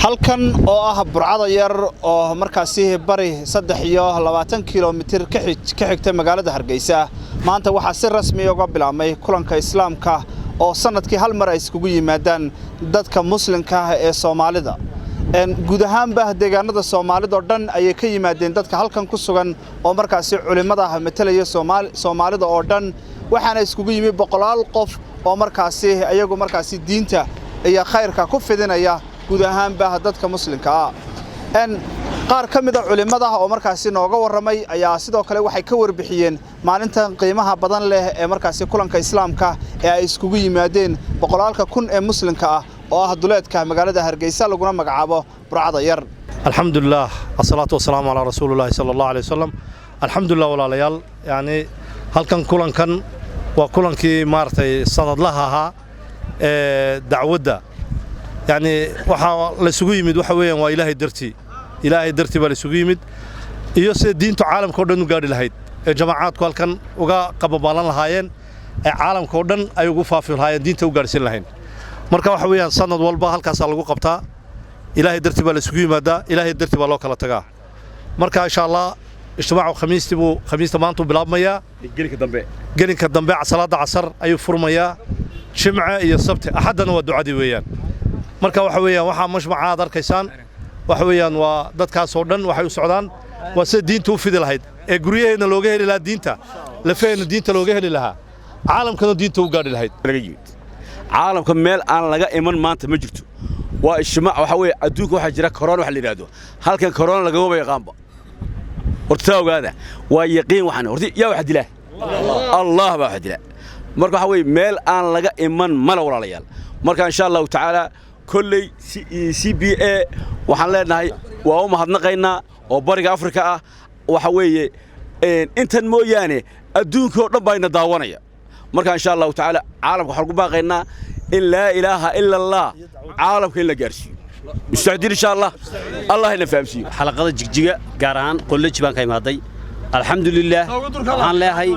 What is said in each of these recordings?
halkan oo ah burcada yar oo markaasi bari 320 kilomitir ka xigta magaalada Hargeysa maanta waxa si rasmi ah uga bilaabmay kulanka islaamka oo sanadkii hal mar ay iskugu yimaadaan dadka muslimka ah ee Soomaalida guud ahaanba deegaanada Soomaalida oo dhan ay ka yimaadeen dadka halkan ku sugan oo markaasi culimada metelaya Soomaalida oo dhan waxaana iskugu yimid boqolaal qof oo markaasi ayagu markaasi diinta iyo khayrka ku fidinaya guud ahaanba dadka muslimka ah qaar kamid ah culimada oo markaasi nooga waramay ayaa sidoo kale waxay ka warbixiyeen maalintan qiimaha badan leh ee markaasi kulanka islaamka ee ay iskugu yimaadeen boqolaalka kun ee muslimka ah oo ah duleedka magaalada Hargeysa laguna magacaabo burcada yar alxamdulillah wasalaatu wasalaamu ala rasuulillaah sallallahu alayhi wasallam alxamdulillah walaalayaal yaani halkan kulankan waa kulankii maartay sanadlaha ahaa ee dacwada يعني waxa la isugu yimid waxa weeyaan waa ilaahay darti baa la isugu yimid iyo si diinta caalamka oo dhan u gaari lahayd ee jamaacadku halkan uga qababaalan lahaayeen ee caalamka oo dhan ay ugu faafi lahaayeen diinta u gaarsiin lahayn marka waxa weeyaan sanad walba halkaas lagu qabtaa ilaahay darti baa la isugu yimaadaa ilaahay darti baa loo kala tagaa marka insha Allah ijtimaacu khamiista maanta bilaabmaya gelinka dambe salaada casar ayuu furmaya jimca iyo sabti axadana waa ducadii weeyaan marka waxa weeyaan waxa mashmacaad arkaysaan waxa weeyaan waa dadkaas oo dhan waxay u socdaan waa si diintu u fidi lahayd ee guriyeena looga heli lahaa diinta lafeena diinta looga heli lahaa caalamkana diinta u gaari lahayd caalamka meel aan laga iman maanta ma jirto waa ijtimaac waxa weey adduunka waxa jira corona wax la yiraahdo halkan corona laga wada yaqaanba horta ogaada waa yaqiin waxan horta yaa wax dilaa Allah baa wax dilaa marka waxa weey meel aan laga iman mala walaalayaal marka insha Allah ta'ala كلي CBA waxaan leenahay waa u mahadnaqaynaa oo bariga Afrika ah waxa weeye intan mooyaane adduunka oo dhan bayna daawanaya marka insha Allah ta'ala caalamka waxaan ku baaqaynaa in la ilaaha illa Allah caalamka in la gaarsiiyo mustaqbal insha Allah Allah ina fahamsiyo xalaqada jigjiga gaar ahaan college baan ka imaaday alxamdulillah waxaan leeyahay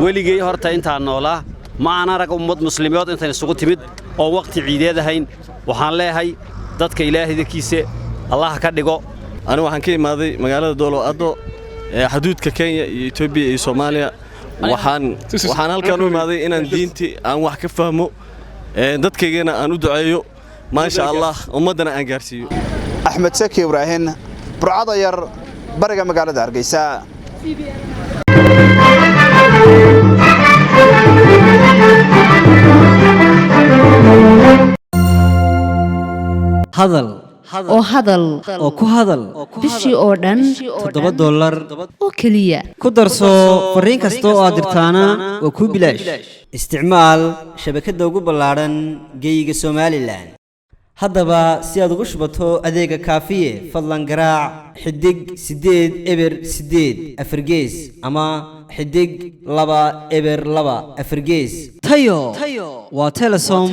weligay horta inta noolaa ma aan arag ummad muslimiyood inta isugu timid oo waqti ciideed ahayn waxaan leeyahay dadka ilaahaykiisa Allah ka dhigo aniga waxaan ka imaaday magaalada Doolo Ado ee xuduudka Kenya iyo Ethiopia iyo Soomaaliya waxaan halkan u imaaday inaan diinti aan wax ka fahmo dadkayna aan u duceeyo ma sha Allah ummadana aan gaarsiiyo Axmed Saki Ibrahim burcada yar bariga magaalada Hargeysa hadal oo ku hadal bishii oo dhan $7 oo kaliya ku darso fariin kasta oo aad dirtaana waa ku bilaash isticmaal shabakadda ugu ballaaran geyga Soomaaliland haddaba si aad ugu shubato adeega kaafiye fadlan garaac xidig 8 eber 8 afargees ama xidig 2 eber 2 afargees tayo waa Telesom